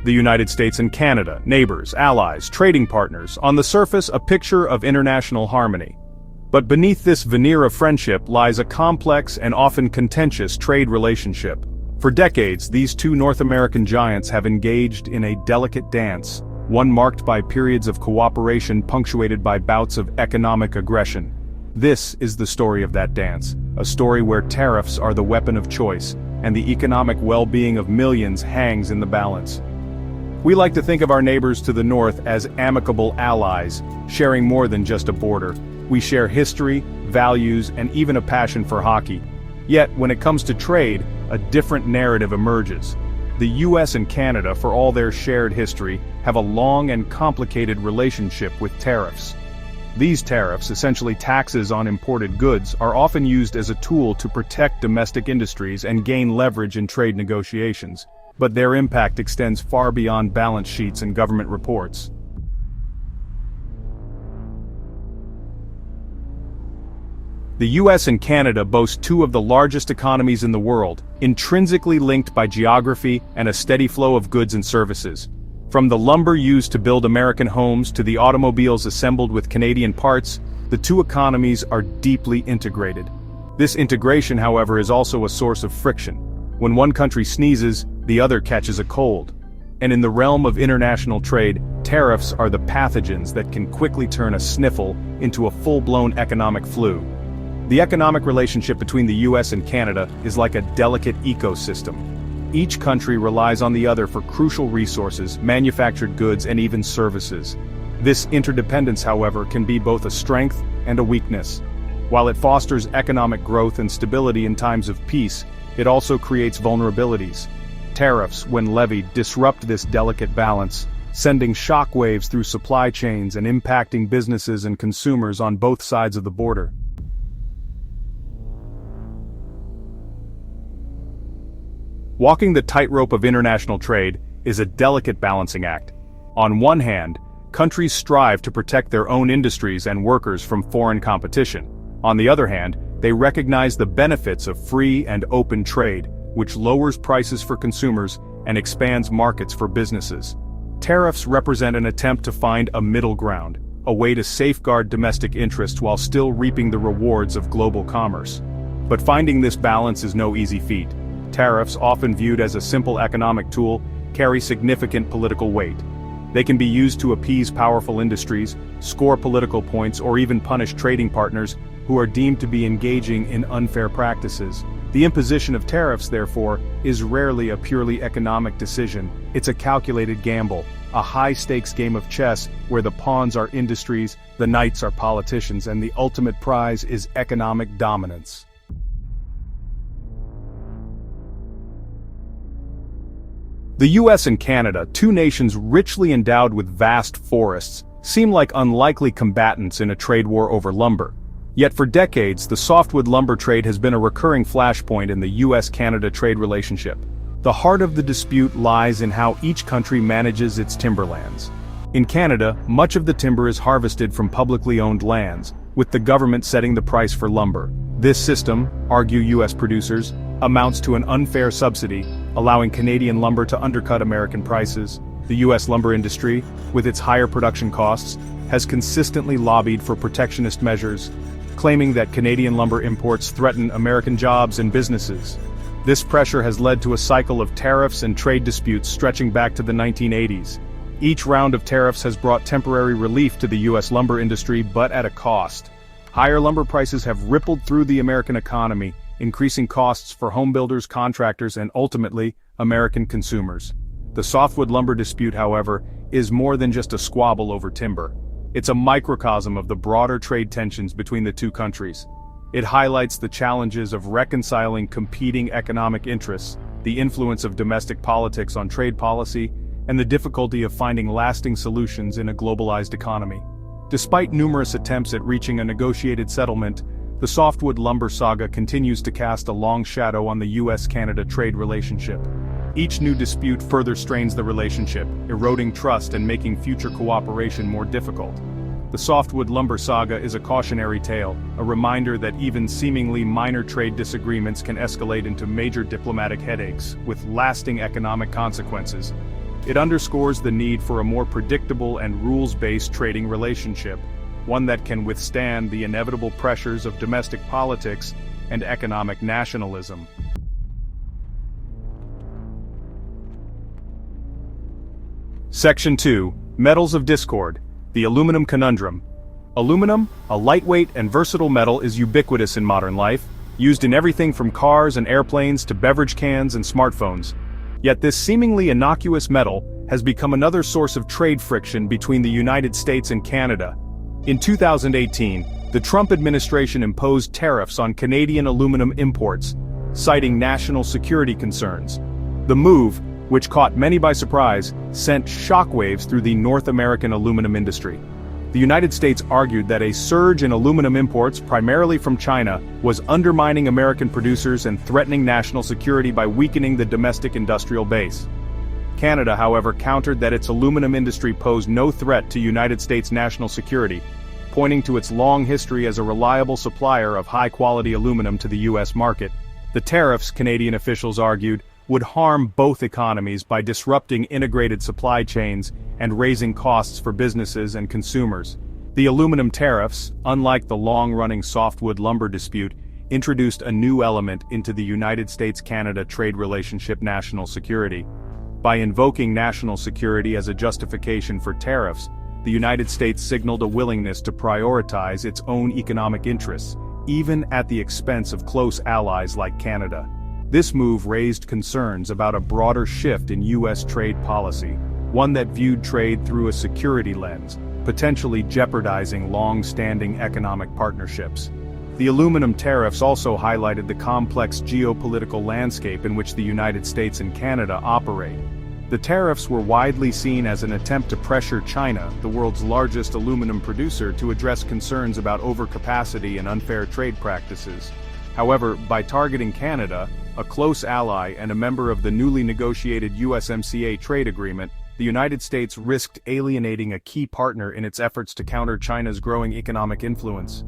The United States and Canada, neighbors, allies, trading partners, on the surface a picture of international harmony. But beneath this veneer of friendship lies a complex and often contentious trade relationship. For decades, these two North American giants have engaged in a delicate dance, one marked by periods of cooperation punctuated by bouts of economic aggression. This is the story of that dance, a story where tariffs are the weapon of choice, and the economic well-being of millions hangs in the balance. We like to think of our neighbors to the north as amicable allies, sharing more than just a border. We share history, values, and even a passion for hockey. Yet, when it comes to trade, a different narrative emerges. The US and Canada, for all their shared history, have a long and complicated relationship with tariffs. These tariffs, essentially taxes on imported goods, are often used as a tool to protect domestic industries and gain leverage in trade negotiations. But their impact extends far beyond balance sheets and government reports. The US and Canada boast two of the largest economies in the world, intrinsically linked by geography and a steady flow of goods and services. From the lumber used to build American homes to the automobiles assembled with Canadian parts, the two economies are deeply integrated. This integration, however, is also a source of friction. When one country sneezes, the other catches a cold. And in the realm of international trade, tariffs are the pathogens that can quickly turn a sniffle into a full-blown economic flu. The economic relationship between the US and Canada is like a delicate ecosystem. Each country relies on the other for crucial resources, manufactured goods, and even services. This interdependence, however, can be both a strength and a weakness. While it fosters economic growth and stability in times of peace, it also creates vulnerabilities. Tariffs, when levied, disrupt this delicate balance, sending shockwaves through supply chains and impacting businesses and consumers on both sides of the border. Walking the tightrope of international trade is a delicate balancing act. On one hand, countries strive to protect their own industries and workers from foreign competition. On the other hand, they recognize the benefits of free and open trade, which lowers prices for consumers and expands markets for businesses. Tariffs represent an attempt to find a middle ground, a way to safeguard domestic interests while still reaping the rewards of global commerce. But finding this balance is no easy feat. Tariffs, often viewed as a simple economic tool, carry significant political weight. They can be used to appease powerful industries, score political points, or even punish trading partners who are deemed to be engaging in unfair practices. The imposition of tariffs, therefore, is rarely a purely economic decision. It's a calculated gamble, a high-stakes game of chess where the pawns are industries, the knights are politicians, and the ultimate prize is economic dominance. The US and Canada, two nations richly endowed with vast forests, seem like unlikely combatants in a trade war over lumber. Yet for decades, the softwood lumber trade has been a recurring flashpoint in the US-Canada trade relationship. The heart of the dispute lies in how each country manages its timberlands. In Canada, much of the timber is harvested from publicly owned lands, with the government setting the price for lumber. This system, argue US producers, amounts to an unfair subsidy, allowing Canadian lumber to undercut American prices. The US lumber industry, with its higher production costs, has consistently lobbied for protectionist measures, claiming that Canadian lumber imports threaten American jobs and businesses. This pressure has led to a cycle of tariffs and trade disputes stretching back to the 1980s. Each round of tariffs has brought temporary relief to the US lumber industry, but at a cost. Higher lumber prices have rippled through the American economy, increasing costs for homebuilders, contractors, and ultimately, American consumers. The softwood lumber dispute, however, is more than just a squabble over timber. It's a microcosm of the broader trade tensions between the two countries. It highlights the challenges of reconciling competing economic interests, the influence of domestic politics on trade policy, and the difficulty of finding lasting solutions in a globalized economy. Despite numerous attempts at reaching a negotiated settlement, the softwood lumber saga continues to cast a long shadow on the US-Canada trade relationship. Each new dispute further strains the relationship, eroding trust and making future cooperation more difficult. The softwood lumber saga is a cautionary tale, a reminder that even seemingly minor trade disagreements can escalate into major diplomatic headaches, with lasting economic consequences. It underscores the need for a more predictable and rules-based trading relationship, one that can withstand the inevitable pressures of domestic politics and economic nationalism. Section 2. Metals of Discord. The Aluminum Conundrum. Aluminum, a lightweight and versatile metal, is ubiquitous in modern life, used in everything from cars and airplanes to beverage cans and smartphones. Yet this seemingly innocuous metal has become another source of trade friction between the United States and Canada. In 2018, the Trump administration imposed tariffs on Canadian aluminum imports, citing national security concerns. The move, which caught many by surprise, sent shockwaves through the North American aluminum industry. The United States argued that a surge in aluminum imports, primarily from China, was undermining American producers and threatening national security by weakening the domestic industrial base. Canada, however, countered that its aluminum industry posed no threat to United States national security, pointing to its long history as a reliable supplier of high-quality aluminum to the U.S. market. The tariffs, Canadian officials argued, would harm both economies by disrupting integrated supply chains and raising costs for businesses and consumers. The aluminum tariffs, unlike the long-running softwood lumber dispute, introduced a new element into the United States-Canada trade relationship: national security. By invoking national security as a justification for tariffs, the United States signaled a willingness to prioritize its own economic interests, even at the expense of close allies like Canada. This move raised concerns about a broader shift in U.S. trade policy, one that viewed trade through a security lens, potentially jeopardizing long-standing economic partnerships. The aluminum tariffs also highlighted the complex geopolitical landscape in which the United States and Canada operate. The tariffs were widely seen as an attempt to pressure China, the world's largest aluminum producer, to address concerns about overcapacity and unfair trade practices. However, by targeting Canada, a close ally and a member of the newly negotiated USMCA trade agreement, the United States risked alienating a key partner in its efforts to counter China's growing economic influence.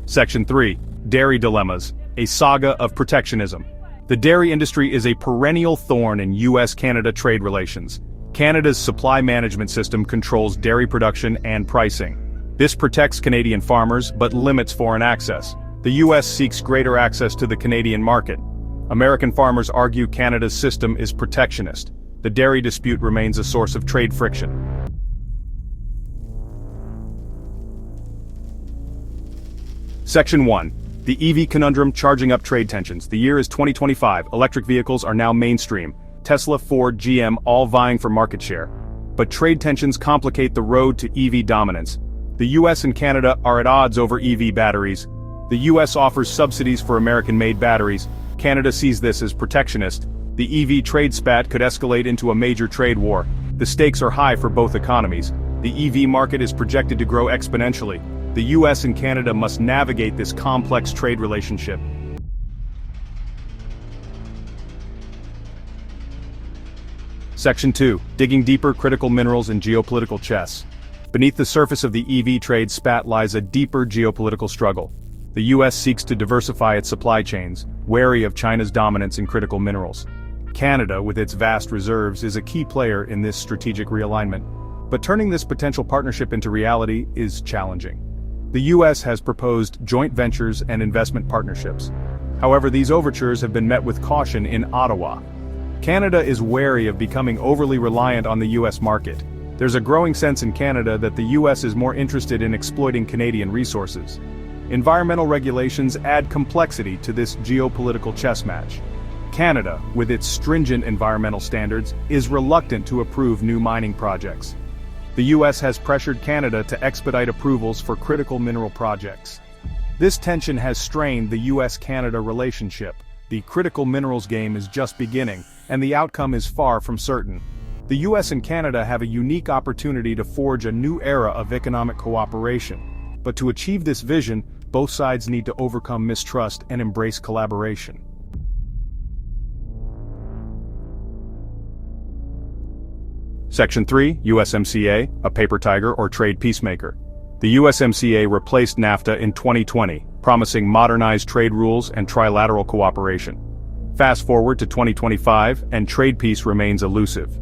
Section 3. Dairy Dilemmas. A saga of protectionism. The dairy industry is a perennial thorn in U.S.-Canada trade relations. Canada's supply management system controls dairy production and pricing. This protects Canadian farmers but limits foreign access. The U.S. seeks greater access to the Canadian market. American farmers argue Canada's system is protectionist. The dairy dispute remains a source of trade friction. Section 1. The EV Conundrum: charging up trade tensions. The year is 2025. Electric vehicles are now mainstream. Tesla, Ford, GM all vying for market share. But trade tensions complicate the road to EV dominance. The US and Canada are at odds over EV batteries. The US offers subsidies for American-made batteries. Canada sees this as protectionist. The EV trade spat could escalate into a major trade war. The stakes are high for both economies. The EV market is projected to grow exponentially. The US and Canada must navigate this complex trade relationship. Section 2. Digging deeper: critical minerals and geopolitical chess. Beneath the surface of the EV trade spat lies a deeper geopolitical struggle. The US seeks to diversify its supply chains, wary of China's dominance in critical minerals. Canada, with its vast reserves, is a key player in this strategic realignment. But turning this potential partnership into reality is challenging. The US has proposed joint ventures and investment partnerships. However, these overtures have been met with caution in Ottawa. Canada is wary of becoming overly reliant on the US market. There's a growing sense in Canada that the US is more interested in exploiting Canadian resources. Environmental regulations add complexity to this geopolitical chess match. Canada, with its stringent environmental standards, is reluctant to approve new mining projects. The US has pressured Canada to expedite approvals for critical mineral projects. This tension has strained the US-Canada relationship. The critical minerals game is just beginning, and the outcome is far from certain. The US and Canada have a unique opportunity to forge a new era of economic cooperation. But to achieve this vision, both sides need to overcome mistrust and embrace collaboration. Section 3. USMCA, a paper tiger or trade peacemaker. The USMCA replaced NAFTA in 2020, promising modernized trade rules and trilateral cooperation. Fast forward to 2025, and trade peace remains elusive.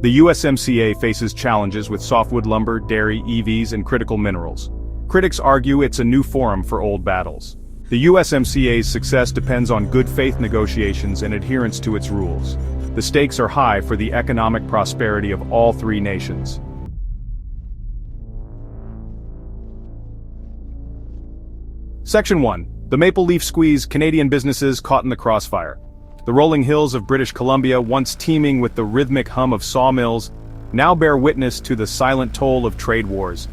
The USMCA faces challenges with softwood lumber, dairy, EVs, and critical minerals. Critics argue it's a new forum for old battles. The USMCA's success depends on good faith negotiations and adherence to its rules. The stakes are high for the economic prosperity of all three nations. Section 1. The Maple Leaf Squeeze, Canadian businesses caught in the crossfire. The rolling hills of British Columbia, once teeming with the rhythmic hum of sawmills, now bear witness to the silent toll of trade wars.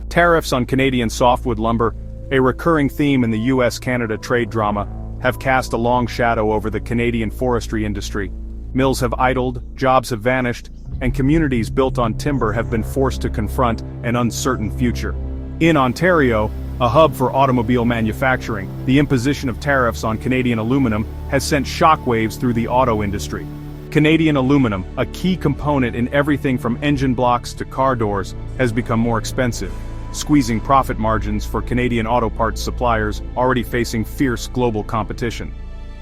Tariffs on Canadian softwood lumber, a recurring theme in the US-Canada trade drama, have cast a long shadow over the Canadian forestry industry. Mills have idled, jobs have vanished, and communities built on timber have been forced to confront an uncertain future. In Ontario, a hub for automobile manufacturing, the imposition of tariffs on Canadian aluminum has sent shockwaves through the auto industry. Canadian aluminum, a key component in everything from engine blocks to car doors, has become more expensive, squeezing profit margins for Canadian auto parts suppliers already facing fierce global competition.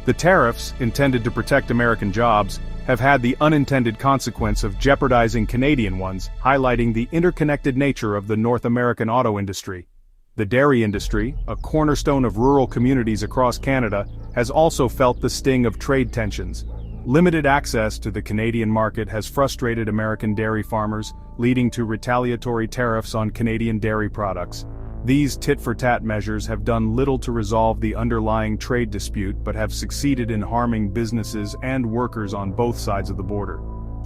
The tariffs, intended to protect American jobs, have had the unintended consequence of jeopardizing Canadian ones, highlighting the interconnected nature of the North American auto industry. The dairy industry, a cornerstone of rural communities across Canada, has also felt the sting of trade tensions. Limited access to the Canadian market has frustrated American dairy farmers, leading to retaliatory tariffs on Canadian dairy products. These tit-for-tat measures have done little to resolve the underlying trade dispute but have succeeded in harming businesses and workers on both sides of the border.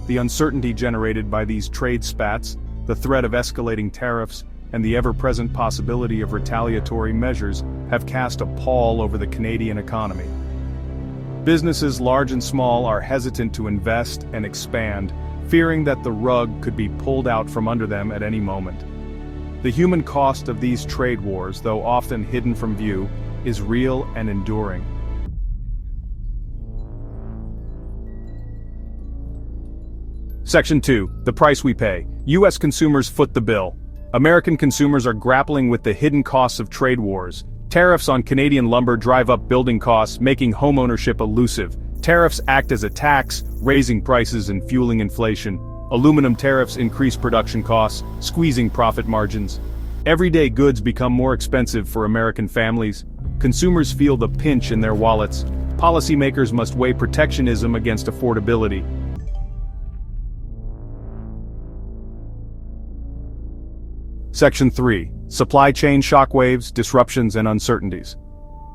The uncertainty generated by these trade spats, the threat of escalating tariffs, and the ever-present possibility of retaliatory measures have cast a pall over the Canadian economy. Businesses large and small are hesitant to invest and expand, fearing that the rug could be pulled out from under them at any moment. The human cost of these trade wars, though often hidden from view, is real and enduring. Section 2. The price we pay. U.S. consumers foot the bill. American consumers are grappling with the hidden costs of trade wars. Tariffs on Canadian lumber drive up building costs, making homeownership elusive. Tariffs act as a tax, raising prices and fueling inflation. Aluminum tariffs increase production costs, squeezing profit margins. Everyday goods become more expensive for American families. Consumers feel the pinch in their wallets. Policymakers must weigh protectionism against affordability. Section 3. Supply chain shockwaves, disruptions, and uncertainties.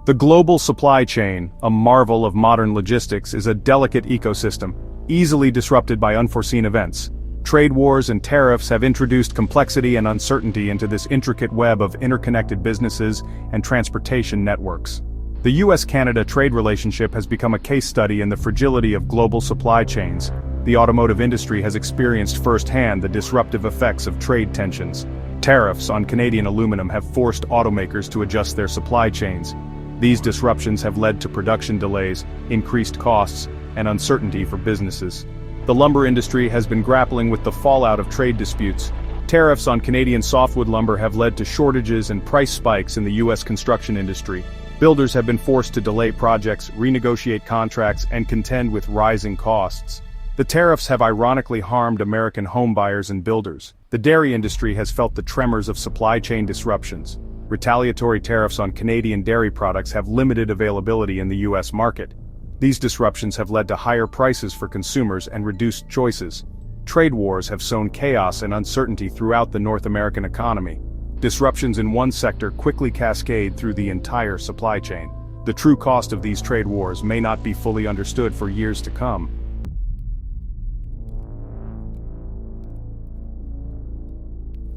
The global supply chain, a marvel of modern logistics, is a delicate ecosystem, easily disrupted by unforeseen events. Trade wars and tariffs have introduced complexity and uncertainty into this intricate web of interconnected businesses and transportation networks. The US-Canada trade relationship has become a case study in the fragility of global supply chains. The automotive industry has experienced firsthand the disruptive effects of trade tensions. Tariffs on Canadian aluminum have forced automakers to adjust their supply chains. These disruptions have led to production delays, increased costs, and uncertainty for businesses. The lumber industry has been grappling with the fallout of trade disputes. Tariffs on Canadian softwood lumber have led to shortages and price spikes in the U.S. construction industry. Builders have been forced to delay projects, renegotiate contracts, and contend with rising costs. The tariffs have ironically harmed American homebuyers and builders. The dairy industry has felt the tremors of supply chain disruptions. Retaliatory tariffs on Canadian dairy products have limited availability in the U.S. market. These disruptions have led to higher prices for consumers and reduced choices. Trade wars have sown chaos and uncertainty throughout the North American economy. Disruptions in one sector quickly cascade through the entire supply chain. The true cost of these trade wars may not be fully understood for years to come.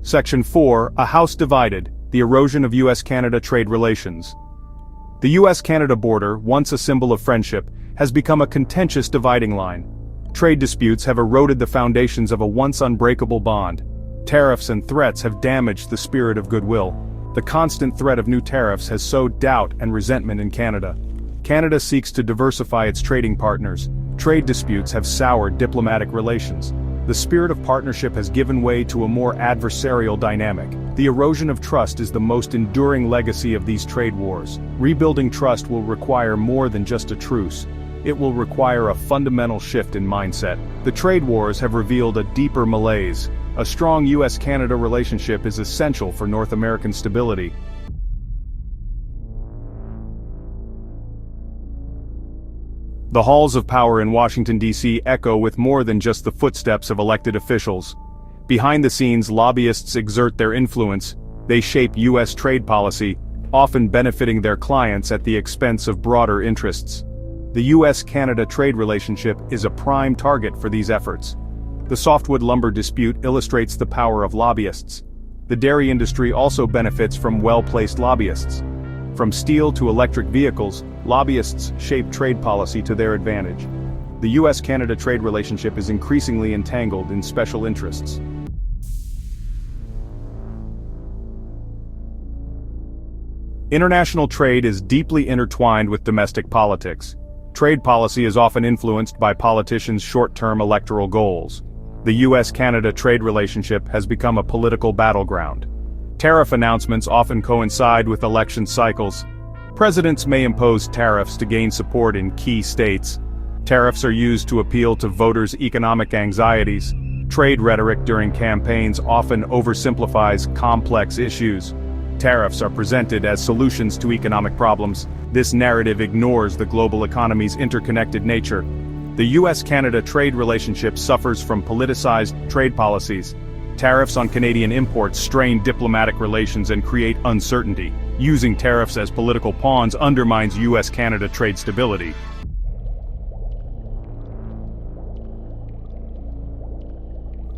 Section 4. A House Divided, the Erosion of US-Canada Trade Relations. The US-Canada border, once a symbol of friendship, has become a contentious dividing line. Trade disputes have eroded the foundations of a once unbreakable bond. Tariffs and threats have damaged the spirit of goodwill. The constant threat of new tariffs has sowed doubt and resentment in Canada. Canada seeks to diversify its trading partners. Trade disputes have soured diplomatic relations. The spirit of partnership has given way to a more adversarial dynamic. The erosion of trust is the most enduring legacy of these trade wars. Rebuilding trust will require more than just a truce. it will require a fundamental shift in mindset. The trade wars have revealed a deeper malaise. A strong US-Canada relationship is essential for North American stability. The halls of power in Washington, D.C. echo with more than just the footsteps of elected officials. Behind the scenes, lobbyists exert their influence. They shape U.S. trade policy, often benefiting their clients at the expense of broader interests. The U.S.-Canada trade relationship is a prime target for these efforts. The softwood lumber dispute illustrates the power of lobbyists. The dairy industry also benefits from well-placed lobbyists. From steel to electric vehicles, lobbyists shape trade policy to their advantage. The U.S.-Canada trade relationship is increasingly entangled in special interests. International trade is deeply intertwined with domestic politics. Trade policy is often influenced by politicians' short-term electoral goals. The U.S.-Canada trade relationship has become a political battleground. Tariff announcements often coincide with election cycles. Presidents may impose tariffs to gain support in key states. Tariffs are used to appeal to voters' economic anxieties. Trade rhetoric during campaigns often oversimplifies complex issues. Tariffs are presented as solutions to economic problems. This narrative ignores the global economy's interconnected nature. The U.S.-Canada trade relationship suffers from politicized trade policies. Tariffs on Canadian imports strain diplomatic relations and create uncertainty. Using tariffs as political pawns undermines U.S.-Canada trade stability.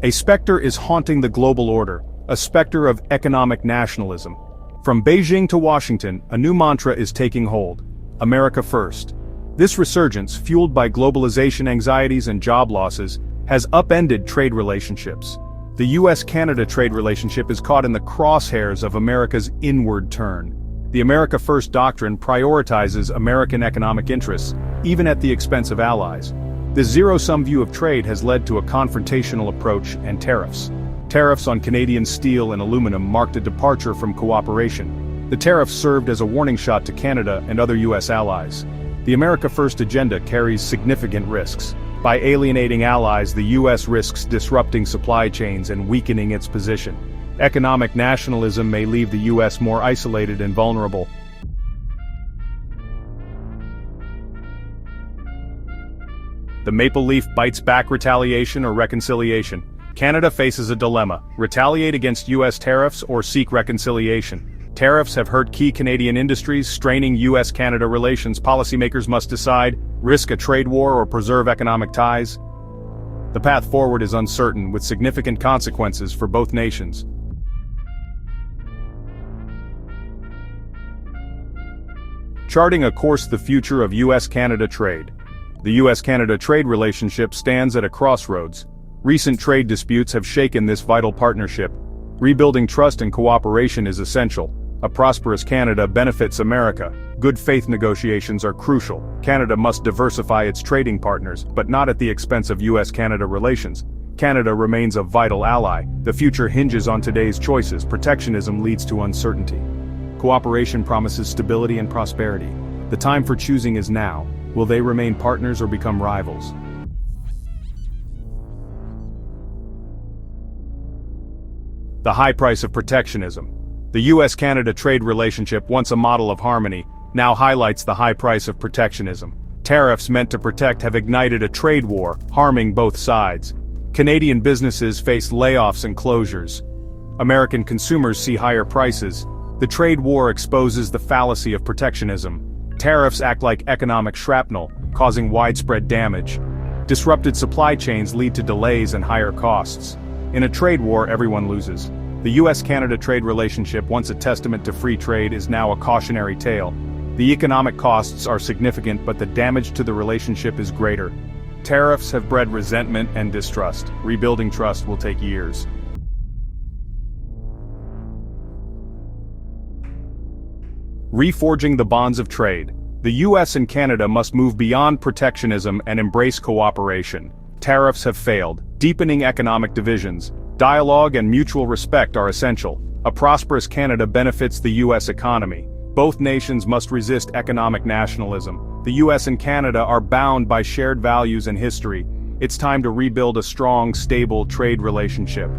A specter is haunting the global order, a specter of economic nationalism. From Beijing to Washington, a new mantra is taking hold: America first. This resurgence, fueled by globalization anxieties and job losses, has upended trade relationships. The U.S.-Canada trade relationship is caught in the crosshairs of America's inward turn. The America First doctrine prioritizes American economic interests, even at the expense of allies. This zero-sum view of trade has led to a confrontational approach and tariffs. Tariffs on Canadian steel and aluminum marked a departure from cooperation. The tariffs served as a warning shot to Canada and other U.S. allies. The America First agenda carries significant risks. By alienating allies, the U.S. risks disrupting supply chains and weakening its position. Economic nationalism may leave the U.S. more isolated and vulnerable. The maple leaf bites back: retaliation or reconciliation. Canada faces a dilemma: retaliate against U.S. tariffs or seek reconciliation. Tariffs have hurt key Canadian industries, straining U.S.-Canada relations. Policymakers must decide: risk a trade war or preserve economic ties. The path forward is uncertain, with significant consequences for both nations. Charting a course: the future of U.S.-Canada trade. The U.S.-Canada trade relationship stands at a crossroads. Recent trade disputes have shaken this vital partnership. Rebuilding trust and cooperation is essential. A prosperous Canada benefits America. Good faith negotiations are crucial. Canada must diversify its trading partners, but not at the expense of U.S.-Canada relations. Canada remains a vital ally. The future hinges on today's choices. Protectionism leads to uncertainty. Cooperation promises stability and prosperity. The time for choosing is now. Will they remain partners or become rivals? The high price of protectionism. The U.S.-Canada trade relationship, once a model of harmony, now highlights the high price of protectionism. Tariffs meant to protect have ignited a trade war, harming both sides. Canadian businesses face layoffs and closures. American consumers see higher prices. The trade war exposes the fallacy of protectionism. Tariffs act like economic shrapnel, causing widespread damage. Disrupted supply chains lead to delays and higher costs. In a trade war, everyone loses. The U.S.-Canada trade relationship, once a testament to free trade, is now a cautionary tale. The economic costs are significant, but the damage to the relationship is greater. Tariffs have bred resentment and distrust. Rebuilding trust will take years. Reforging the bonds of trade. The U.S. and Canada must move beyond protectionism and embrace cooperation. Tariffs have failed, deepening economic divisions. Dialogue and mutual respect are essential. A prosperous Canada benefits the U.S. economy. Both nations must resist economic nationalism. The US and Canada are bound by shared values and history. It's time to rebuild a strong, stable trade relationship.